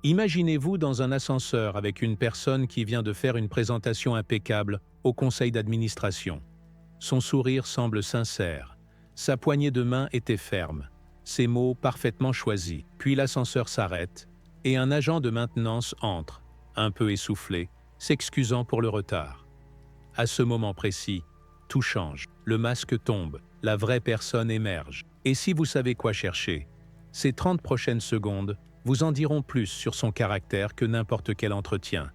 Imaginez-vous dans un ascenseur avec une personne qui vient de faire une présentation impeccable au conseil d'administration. Son sourire semble sincère, sa poignée de main était ferme, ses mots parfaitement choisis. Puis l'ascenseur s'arrête et un agent de maintenance entre, un peu essoufflé, s'excusant pour le retard. À ce moment précis, tout change, le masque tombe, la vraie personne émerge. Et si vous savez quoi chercher, ces 30 prochaines secondes vous en diront plus sur son caractère que n'importe quel entretien,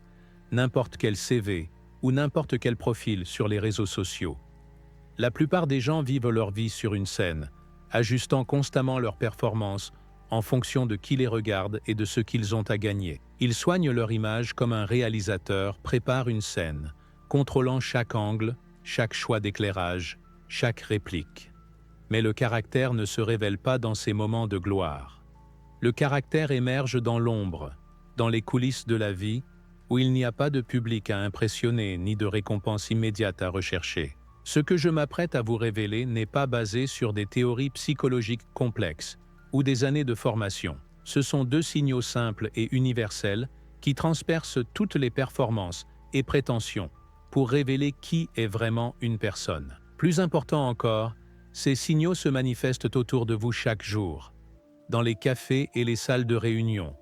n'importe quel CV ou n'importe quel profil sur les réseaux sociaux. La plupart des gens vivent leur vie sur une scène, ajustant constamment leurs performances en fonction de qui les regarde et de ce qu'ils ont à gagner. Ils soignent leur image comme un réalisateur prépare une scène, contrôlant chaque angle, chaque choix d'éclairage, chaque réplique. Mais le caractère ne se révèle pas dans ces moments de gloire. Le caractère émerge dans l'ombre, dans les coulisses de la vie, où il n'y a pas de public à impressionner ni de récompense immédiate à rechercher. Ce que je m'apprête à vous révéler n'est pas basé sur des théories psychologiques complexes ou des années de formation. Ce sont deux signaux simples et universels qui transpercent toutes les performances et prétentions pour révéler qui est vraiment une personne. Plus important encore, ces signaux se manifestent autour de vous chaque jour, dans les cafés et les salles de réunion,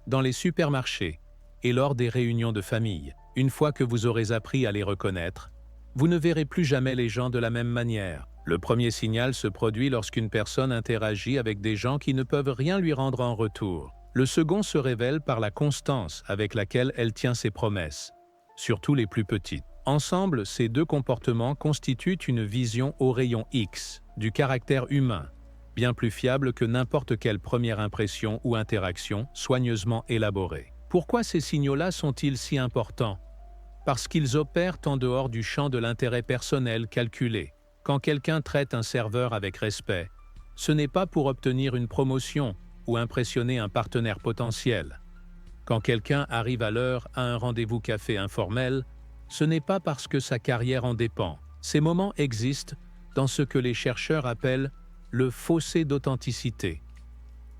dans les supermarchés et lors des réunions de famille. Une fois que vous aurez appris à les reconnaître, vous ne verrez plus jamais les gens de la même manière. Le premier signal se produit lorsqu'une personne interagit avec des gens qui ne peuvent rien lui rendre en retour. Le second se révèle par la constance avec laquelle elle tient ses promesses, surtout les plus petites. Ensemble, ces deux comportements constituent une vision au rayon X du caractère humain, bien plus fiable que n'importe quelle première impression ou interaction soigneusement élaborée. Pourquoi ces signaux-là sont-ils si importants? Parce qu'ils opèrent en dehors du champ de l'intérêt personnel calculé. Quand quelqu'un traite un serveur avec respect, ce n'est pas pour obtenir une promotion ou impressionner un partenaire potentiel. Quand quelqu'un arrive à l'heure à un rendez-vous café informel, ce n'est pas parce que sa carrière en dépend. Ces moments existent dans ce que les chercheurs appellent le fossé d'authenticité,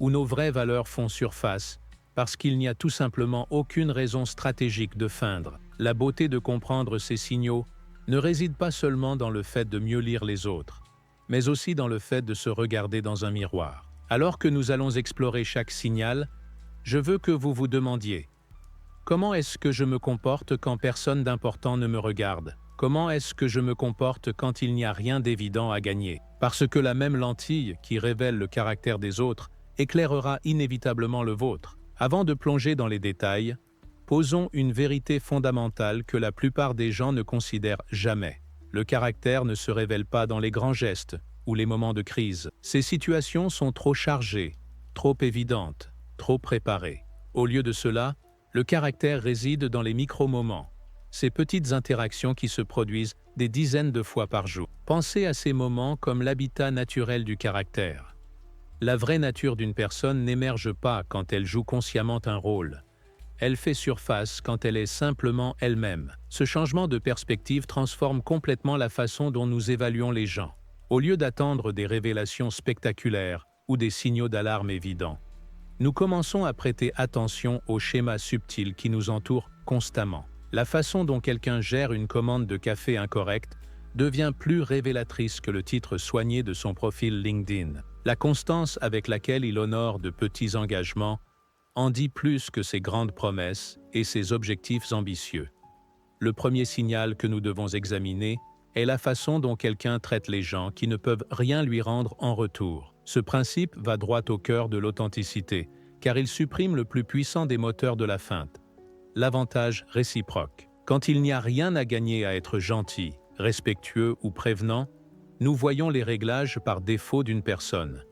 où nos vraies valeurs font surface parce qu'il n'y a tout simplement aucune raison stratégique de feindre. La beauté de comprendre ces signaux ne réside pas seulement dans le fait de mieux lire les autres, mais aussi dans le fait de se regarder dans un miroir. Alors que nous allons explorer chaque signal, je veux que vous vous demandiez: comment est-ce que je me comporte quand personne d'important ne me regarde? Comment est-ce que je me comporte quand il n'y a rien d'évident à gagner? Parce que la même lentille qui révèle le caractère des autres éclairera inévitablement le vôtre. Avant de plonger dans les détails, posons une vérité fondamentale que la plupart des gens ne considèrent jamais. Le caractère ne se révèle pas dans les grands gestes ou les moments de crise. Ces situations sont trop chargées, trop évidentes, trop préparées. Au lieu de cela, le caractère réside dans les micro-moments, ces petites interactions qui se produisent des dizaines de fois par jour. Pensez à ces moments comme l'habitat naturel du caractère. La vraie nature d'une personne n'émerge pas quand elle joue consciemment un rôle. Elle fait surface quand elle est simplement elle-même. Ce changement de perspective transforme complètement la façon dont nous évaluons les gens. Au lieu d'attendre des révélations spectaculaires ou des signaux d'alarme évidents, nous commençons à prêter attention aux schémas subtils qui nous entourent constamment. La façon dont quelqu'un gère une commande de café incorrecte devient plus révélatrice que le titre soigné de son profil LinkedIn. La constance avec laquelle il honore de petits engagements en dit plus que ses grandes promesses et ses objectifs ambitieux. Le premier signal que nous devons examiner est la façon dont quelqu'un traite les gens qui ne peuvent rien lui rendre en retour. Ce principe va droit au cœur de l'authenticité, car il supprime le plus puissant des moteurs de la feinte, l'avantage réciproque. Quand il n'y a rien à gagner à être gentil, respectueux ou prévenant, nous voyons les réglages par défaut d'une personne,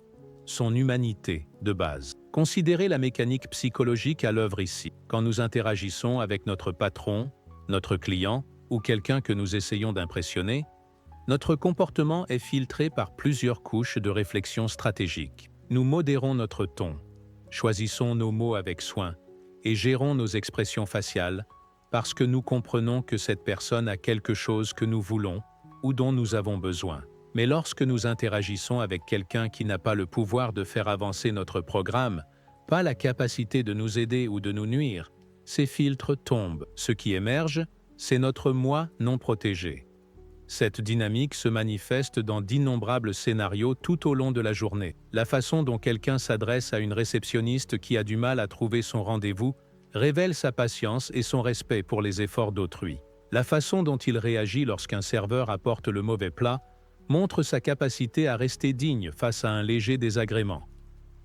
son humanité de base. Considérez la mécanique psychologique à l'œuvre ici. Quand nous interagissons avec notre patron, notre client ou quelqu'un que nous essayons d'impressionner, notre comportement est filtré par plusieurs couches de réflexion stratégique. Nous modérons notre ton, choisissons nos mots avec soin et gérons nos expressions faciales parce que nous comprenons que cette personne a quelque chose que nous voulons ou dont nous avons besoin. Mais lorsque nous interagissons avec quelqu'un qui n'a pas le pouvoir de faire avancer notre programme, pas la capacité de nous aider ou de nous nuire. Ces filtres tombent. Ce qui émerge, c'est notre moi non protégé. Cette dynamique se manifeste dans d'innombrables scénarios tout au long de la journée. La façon dont quelqu'un s'adresse à une réceptionniste qui a du mal à trouver son rendez-vous révèle sa patience et son respect pour les efforts d'autrui. La façon dont il réagit lorsqu'un serveur apporte le mauvais plat montre sa capacité à rester digne face à un léger désagrément.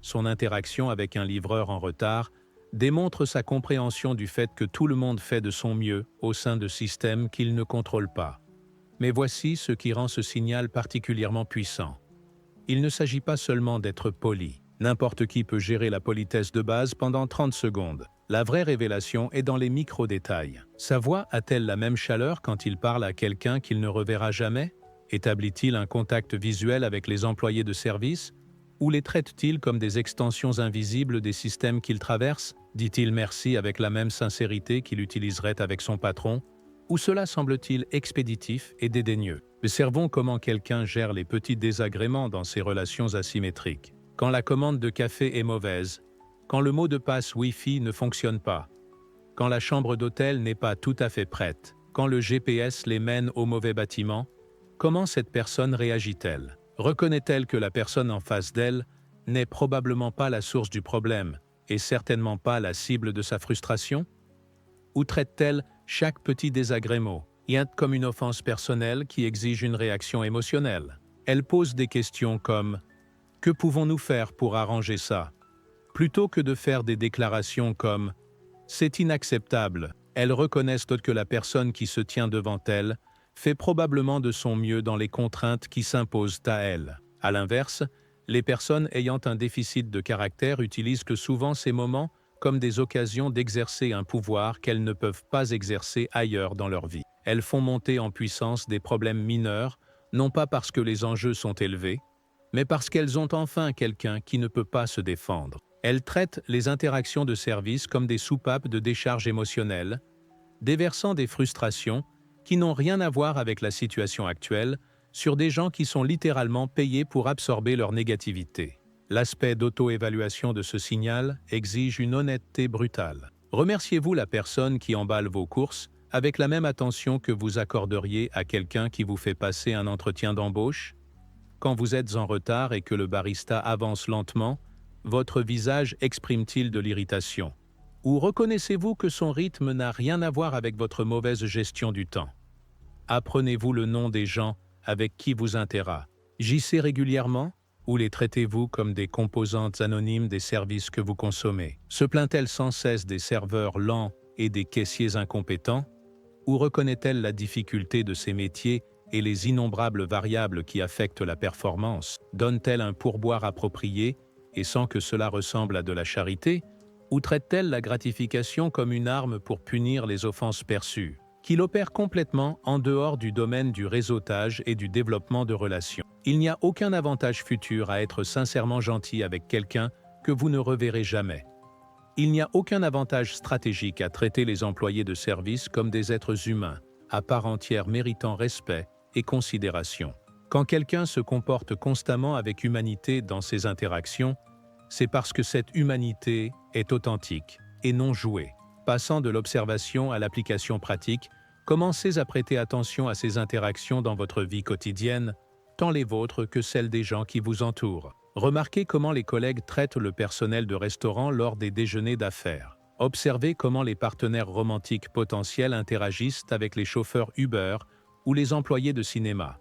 Son interaction avec un livreur en retard démontre sa compréhension du fait que tout le monde fait de son mieux au sein de systèmes qu'il ne contrôle pas. Mais voici ce qui rend ce signal particulièrement puissant. Il ne s'agit pas seulement d'être poli. N'importe qui peut gérer la politesse de base pendant 30 secondes. La vraie révélation est dans les micro-détails. Sa voix a-t-elle la même chaleur quand il parle à quelqu'un qu'il ne reverra jamais? Établit-il un contact visuel avec les employés de service? Ou les traite-t-il comme des extensions invisibles des systèmes qu'il traverse? Dit-il merci avec la même sincérité qu'il utiliserait avec son patron? Ou cela semble-t-il expéditif et dédaigneux? Observons comment quelqu'un gère les petits désagréments dans ses relations asymétriques. Quand la commande de café est mauvaise, quand le mot de passe Wi-Fi ne fonctionne pas, quand la chambre d'hôtel n'est pas tout à fait prête, quand le GPS les mène au mauvais bâtiment, comment cette personne réagit-elle? Reconnaît-elle que la personne en face d'elle n'est probablement pas la source du problème et certainement pas la cible de sa frustration? Ou traite-t-elle chaque petit désagrément comme une offense personnelle qui exige une réaction émotionnelle? Elle pose des questions comme « Que pouvons-nous faire pour arranger ça ?» plutôt que de faire des déclarations comme « C'est inacceptable », elle reconnaît que la personne qui se tient devant elle fait probablement de son mieux dans les contraintes qui s'imposent à elle. À l'inverse, les personnes ayant un déficit de caractère utilisent que souvent ces moments comme des occasions d'exercer un pouvoir qu'elles ne peuvent pas exercer ailleurs dans leur vie. Elles font monter en puissance des problèmes mineurs, non pas parce que les enjeux sont élevés, mais parce qu'elles ont enfin quelqu'un qui ne peut pas se défendre. Elles traitent les interactions de service comme des soupapes de décharge émotionnelle, déversant des frustrations qui n'ont rien à voir avec la situation actuelle sur des gens qui sont littéralement payés pour absorber leur négativité. L'aspect d'auto-évaluation de ce signal exige une honnêteté brutale. Remerciez-vous la personne qui emballe vos courses avec la même attention que vous accorderiez à quelqu'un qui vous fait passer un entretien d'embauche? Quand vous êtes en retard et que le barista avance lentement, votre visage exprime-t-il de l'irritation? Ou reconnaissez-vous que son rythme n'a rien à voir avec votre mauvaise gestion du temps? Apprenez-vous le nom des gens avec qui vous interagissez régulièrement? Ou les traitez-vous comme des composantes anonymes des services que vous consommez? Se plaint-elle sans cesse des serveurs lents et des caissiers incompétents? Ou reconnaît-elle la difficulté de ces métiers et les innombrables variables qui affectent la performance? Donne-t-elle un pourboire approprié et sans que cela ressemble à de la charité? Ou traite-t-elle la gratification comme une arme pour punir les offenses perçues, qu'il opère complètement en dehors du domaine du réseautage et du développement de relations? Il n'y a aucun avantage futur à être sincèrement gentil avec quelqu'un que vous ne reverrez jamais. Il n'y a aucun avantage stratégique à traiter les employés de service comme des êtres humains, à part entière méritant respect et considération. Quand quelqu'un se comporte constamment avec humanité dans ses interactions, c'est parce que cette humanité est authentique et non jouée. Passant de l'observation à l'application pratique, commencez à prêter attention à ces interactions dans votre vie quotidienne, tant les vôtres que celles des gens qui vous entourent. Remarquez comment les collègues traitent le personnel de restaurant lors des déjeuners d'affaires. Observez comment les partenaires romantiques potentiels interagissent avec les chauffeurs Uber ou les employés de cinéma.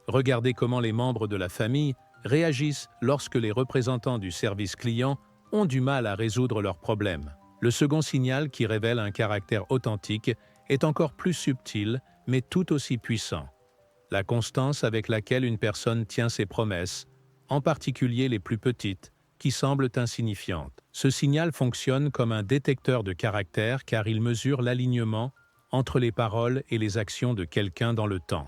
Regardez comment les membres de la famille réagissent lorsque les représentants du service client ont du mal à résoudre leurs problèmes. Le second signal qui révèle un caractère authentique est encore plus subtil, mais tout aussi puissant. La constance avec laquelle une personne tient ses promesses, en particulier les plus petites, qui semblent insignifiantes. Ce signal fonctionne comme un détecteur de caractère car il mesure l'alignement entre les paroles et les actions de quelqu'un dans le temps.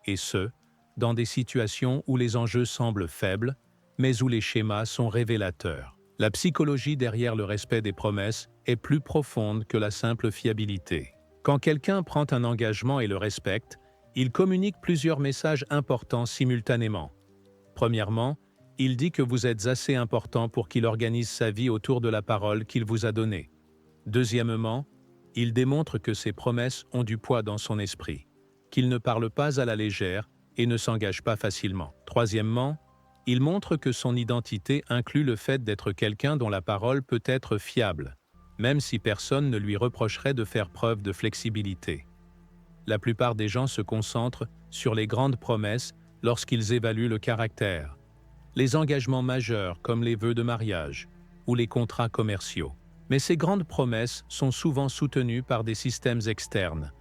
Et ce, dans des situations où les enjeux semblent faibles, mais où les schémas sont révélateurs. La psychologie derrière le respect des promesses est plus profonde que la simple fiabilité. Quand quelqu'un prend un engagement et le respecte, il communique plusieurs messages importants simultanément. Premièrement, Il dit que vous êtes assez important pour qu'il organise sa vie autour de la parole qu'il vous a donnée. Deuxièmement, il démontre que ses promesses ont du poids dans son esprit, qu'il ne parle pas à la légère et ne s'engage pas facilement. Troisièmement, il montre que son identité inclut le fait d'être quelqu'un dont la parole peut être fiable, même si personne ne lui reprocherait de faire preuve de flexibilité. La plupart des gens se concentrent sur les grandes promesses lorsqu'ils évaluent le caractère, les engagements majeurs comme les vœux de mariage ou les contrats commerciaux. Mais ces grandes promesses sont souvent soutenues par des systèmes externes,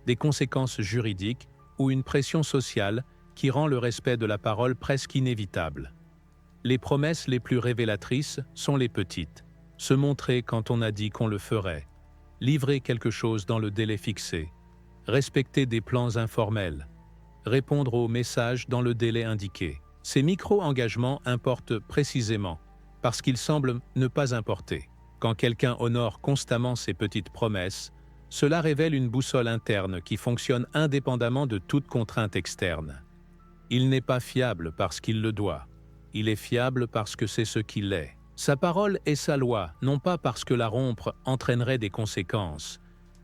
des conséquences juridiques ou une pression sociale qui rend le respect de la parole presque inévitable. Les promesses les plus révélatrices sont les petites. Se montrer quand on a dit qu'on le ferait, livrer quelque chose dans le délai fixé, respecter des plans informels, répondre aux messages dans le délai indiqué. Ces micro-engagements importent précisément parce qu'ils semblent ne pas importer. Quand quelqu'un honore constamment ses petites promesses, cela révèle une boussole interne qui fonctionne indépendamment de toute contrainte externe. Il n'est pas fiable parce qu'il le doit. Il est fiable parce que c'est ce qu'il est. Sa parole est sa loi, non pas parce que la rompre entraînerait des conséquences,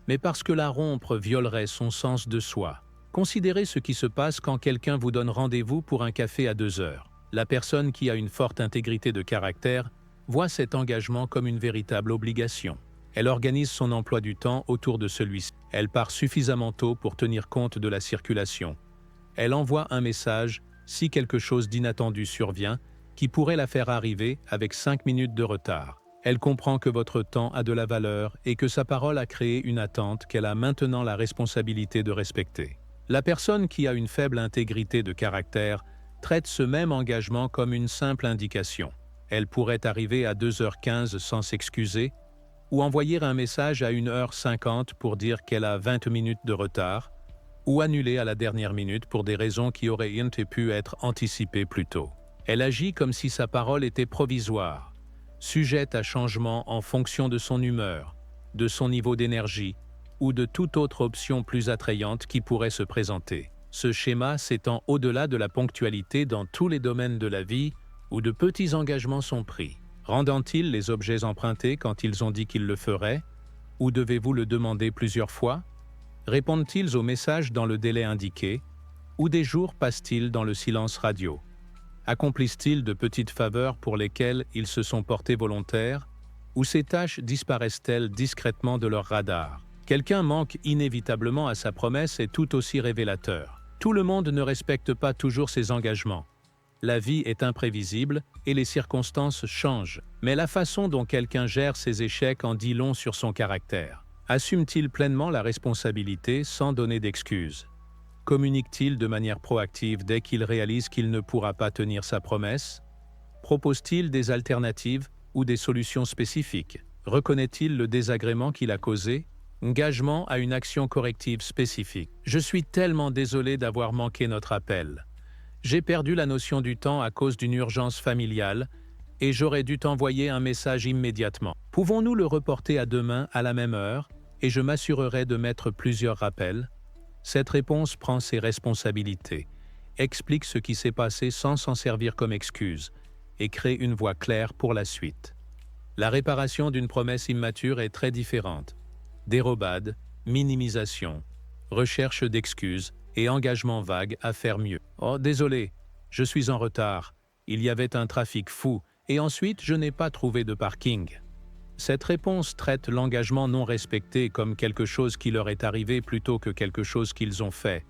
mais parce que la rompre violerait son sens de soi. Considérez ce qui se passe quand quelqu'un vous donne rendez-vous pour un café à 2 heures. La personne qui a une forte intégrité de caractère voit cet engagement comme une véritable obligation. Elle organise son emploi du temps autour de celui-ci. Elle part suffisamment tôt pour tenir compte de la circulation. Elle envoie un message si quelque chose d'inattendu survient, qui pourrait la faire arriver avec 5 minutes de retard. Elle comprend que votre temps a de la valeur et que sa parole a créé une attente qu'elle a maintenant la responsabilité de respecter. La personne qui a une faible intégrité de caractère traite ce même engagement comme une simple indication. Elle pourrait arriver à 2h15 sans s'excuser, ou envoyer un message à 1h50 pour dire qu'elle a 20 minutes de retard, ou annuler à la dernière minute pour des raisons qui auraient pu être anticipées plus tôt. Elle agit comme si sa parole était provisoire, sujette à changement en fonction de son humeur, de son niveau d'énergie, ou de toute autre option plus attrayante qui pourrait se présenter. Ce schéma s'étend au-delà de la ponctualité dans tous les domaines de la vie où de petits engagements sont pris. Rendant-ils les objets empruntés quand ils ont dit qu'ils le feraient? Ou devez-vous le demander plusieurs fois? Répondent-ils aux messages dans le délai indiqué? Ou des jours passent-ils dans le silence radio? Accomplissent-ils de petites faveurs pour lesquelles ils se sont portés volontaires? Ou ces tâches disparaissent-elles discrètement de leur radar? Quelqu'un manque inévitablement à sa promesse est tout aussi révélateur. Tout le monde ne respecte pas toujours ses engagements. La vie est imprévisible et les circonstances changent, mais la façon dont quelqu'un gère ses échecs en dit long sur son caractère. Assume-t-il pleinement la responsabilité sans donner d'excuses? Communique-t-il de manière proactive dès qu'il réalise qu'il ne pourra pas tenir sa promesse? Propose-t-il des alternatives ou des solutions spécifiques? Reconnaît-il le désagrément qu'il a causé? Engagement à une action corrective spécifique. Je suis tellement désolé d'avoir manqué notre appel. J'ai perdu la notion du temps à cause d'une urgence familiale et j'aurais dû t'envoyer un message immédiatement. Pouvons-nous le reporter à demain à la même heure et je m'assurerai de mettre plusieurs rappels? Cette réponse prend ses responsabilités, explique ce qui s'est passé sans s'en servir comme excuse et crée une voie claire pour la suite. La réparation d'une promesse immature est très différente. Dérobade, minimisation, recherche d'excuses et engagement vague à faire mieux. « Oh, désolé, je suis en retard. Il y avait un trafic fou et ensuite je n'ai pas trouvé de parking. » Cette réponse traite l'engagement non respecté comme quelque chose qui leur est arrivé plutôt que quelque chose qu'ils ont fait,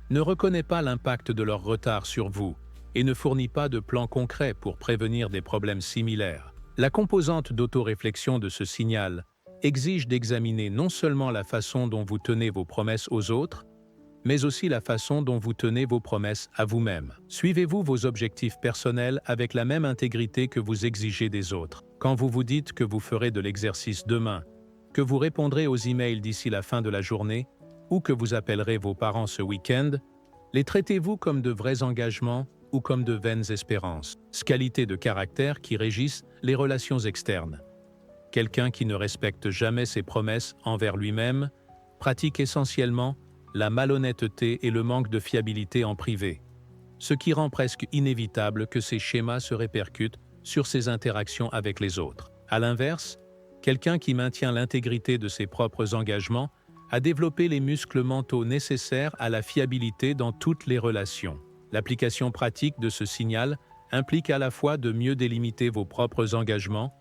ne reconnaît pas l'impact de leur retard sur vous et ne fournit pas de plan concret pour prévenir des problèmes similaires. La composante d'autoréflexion de ce signal exige d'examiner non seulement la façon dont vous tenez vos promesses aux autres, mais aussi la façon dont vous tenez vos promesses à vous-même. Suivez-vous vos objectifs personnels avec la même intégrité que vous exigez des autres? Quand vous vous dites que vous ferez de l'exercice demain, que vous répondrez aux emails d'ici la fin de la journée, ou que vous appellerez vos parents ce week-end, les traitez-vous comme de vrais engagements ou comme de vaines espérances? Qualités de caractère qui régissent les relations externes. Quelqu'un qui ne respecte jamais ses promesses envers lui-même pratique essentiellement la malhonnêteté et le manque de fiabilité en privé. ce qui rend presque inévitable que ces schémas se répercutent sur ses interactions avec les autres. À l'inverse, quelqu'un qui maintient l'intégrité de ses propres engagements a développé les muscles mentaux nécessaires à la fiabilité dans toutes les relations. L'application pratique de ce signal implique à la fois de mieux délimiter vos propres engagements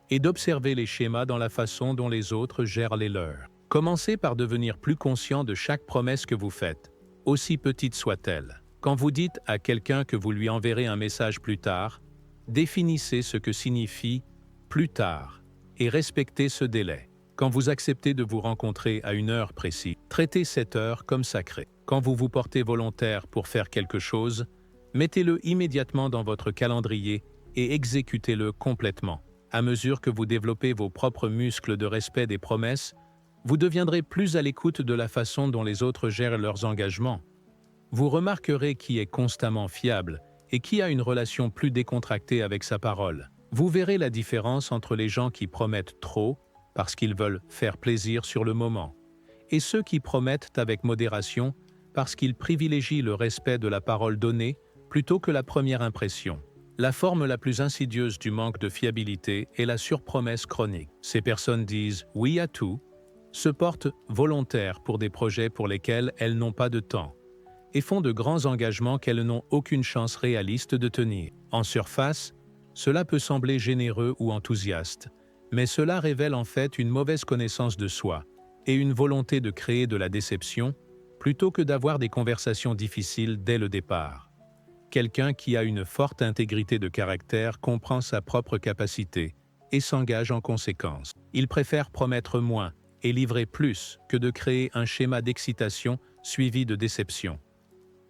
et d'observer les schémas dans la façon dont les autres gèrent les leurs. Commencez par devenir plus conscient de chaque promesse que vous faites, aussi petite soit-elle. Quand vous dites à quelqu'un que vous lui enverrez un message plus tard, définissez ce que signifie « plus tard » et respectez ce délai. Quand vous acceptez de vous rencontrer à une heure précise, traitez cette heure comme sacrée. Quand vous vous portez volontaire pour faire quelque chose, mettez-le immédiatement dans votre calendrier et exécutez-le complètement. À mesure que vous développez vos propres muscles de respect des promesses, vous deviendrez plus à l'écoute de la façon dont les autres gèrent leurs engagements. Vous remarquerez qui est constamment fiable et qui a une relation plus décontractée avec sa parole. Vous verrez la différence entre les gens qui promettent trop parce qu'ils veulent faire plaisir sur le moment, et ceux qui promettent avec modération parce qu'ils privilégient le respect de la parole donnée plutôt que la première impression. La forme la plus insidieuse du manque de fiabilité est la surpromesse chronique. Ces personnes disent « oui à tout », se portent volontaires pour des projets pour lesquels elles n'ont pas de temps, et font de grands engagements qu'elles n'ont aucune chance réaliste de tenir. En surface, cela peut sembler généreux ou enthousiaste, mais cela révèle en fait une mauvaise connaissance de soi et une volonté de créer de la déception plutôt que d'avoir des conversations difficiles dès le départ. Quelqu'un qui a une forte intégrité de caractère comprend sa propre capacité et s'engage en conséquence. Il préfère promettre moins et livrer plus que de créer un schéma d'excitation suivi de déception.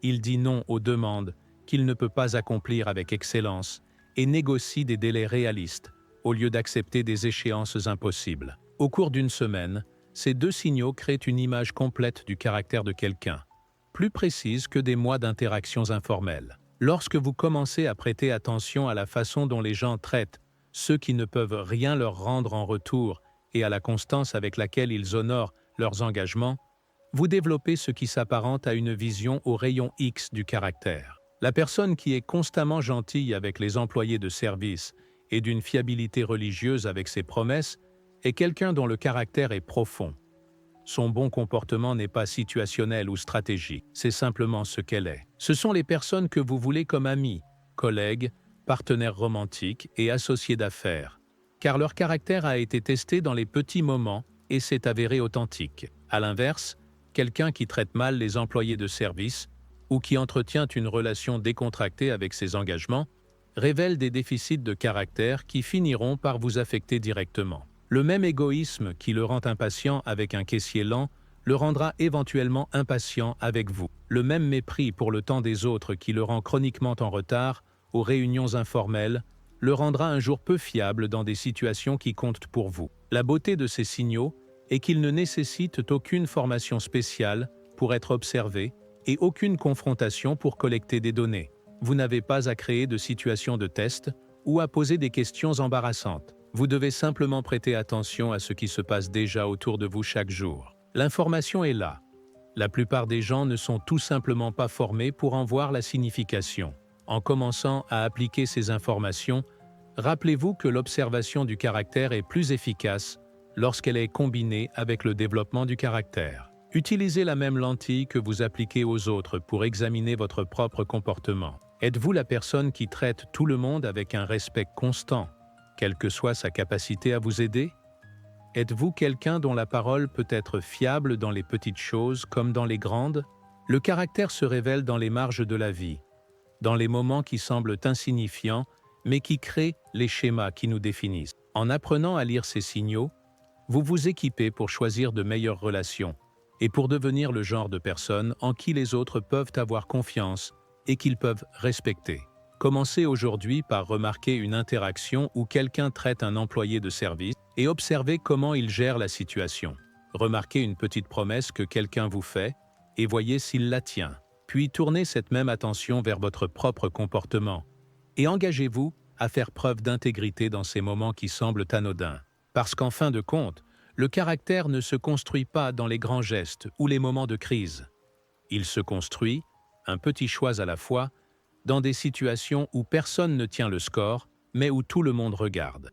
Il dit non aux demandes qu'il ne peut pas accomplir avec excellence et négocie des délais réalistes au lieu d'accepter des échéances impossibles. Au cours d'une semaine, ces deux signaux créent une image complète du caractère de quelqu'un, plus précise que des mois d'interactions informelles. Lorsque vous commencez à prêter attention à la façon dont les gens traitent ceux qui ne peuvent rien leur rendre en retour et à la constance avec laquelle ils honorent leurs engagements, vous développez ce qui s'apparente à une vision au rayon X du caractère. La personne qui est constamment gentille avec les employés de service et d'une fiabilité religieuse avec ses promesses est quelqu'un dont le caractère est profond. Son bon comportement n'est pas situationnel ou stratégique, c'est simplement ce qu'elle est. Ce sont les personnes que vous voulez comme amis, collègues, partenaires romantiques et associés d'affaires, car leur caractère a été testé dans les petits moments et s'est avéré authentique. À l'inverse, quelqu'un qui traite mal les employés de service ou qui entretient une relation décontractée avec ses engagements révèle des déficits de caractère qui finiront par vous affecter directement. Le même égoïsme qui le rend impatient avec un caissier lent le rendra éventuellement impatient avec vous. Le même mépris pour le temps des autres qui le rend chroniquement en retard aux réunions informelles le rendra un jour peu fiable dans des situations qui comptent pour vous. La beauté de ces signaux est qu'ils ne nécessitent aucune formation spéciale pour être observés et aucune confrontation pour collecter des données. Vous n'avez pas à créer de situations de test ou à poser des questions embarrassantes. Vous devez simplement prêter attention à ce qui se passe déjà autour de vous chaque jour. L'information est là. La plupart des gens ne sont tout simplement pas formés pour en voir la signification. En commençant à appliquer ces informations, rappelez-vous que l'observation du caractère est plus efficace lorsqu'elle est combinée avec le développement du caractère. Utilisez la même lentille que vous appliquez aux autres pour examiner votre propre comportement. Êtes-vous la personne qui traite tout le monde avec un respect constant, quelle que soit sa capacité à vous aider? Êtes-vous quelqu'un dont la parole peut être fiable dans les petites choses comme dans les grandes? Le caractère se révèle dans les marges de la vie, dans les moments qui semblent insignifiants, mais qui créent les schémas qui nous définissent. En apprenant à lire ces signaux, vous vous équipez pour choisir de meilleures relations et pour devenir le genre de personne en qui les autres peuvent avoir confiance et qu'ils peuvent respecter. Commencez aujourd'hui par remarquer une interaction où quelqu'un traite un employé de service et observez comment il gère la situation. Remarquez une petite promesse que quelqu'un vous fait et voyez s'il la tient. Puis tournez cette même attention vers votre propre comportement et engagez-vous à faire preuve d'intégrité dans ces moments qui semblent anodins. Parce qu'en fin de compte, le caractère ne se construit pas dans les grands gestes ou les moments de crise. Il se construit, un petit choix à la fois, dans des situations où personne ne tient le score, mais où tout le monde regarde.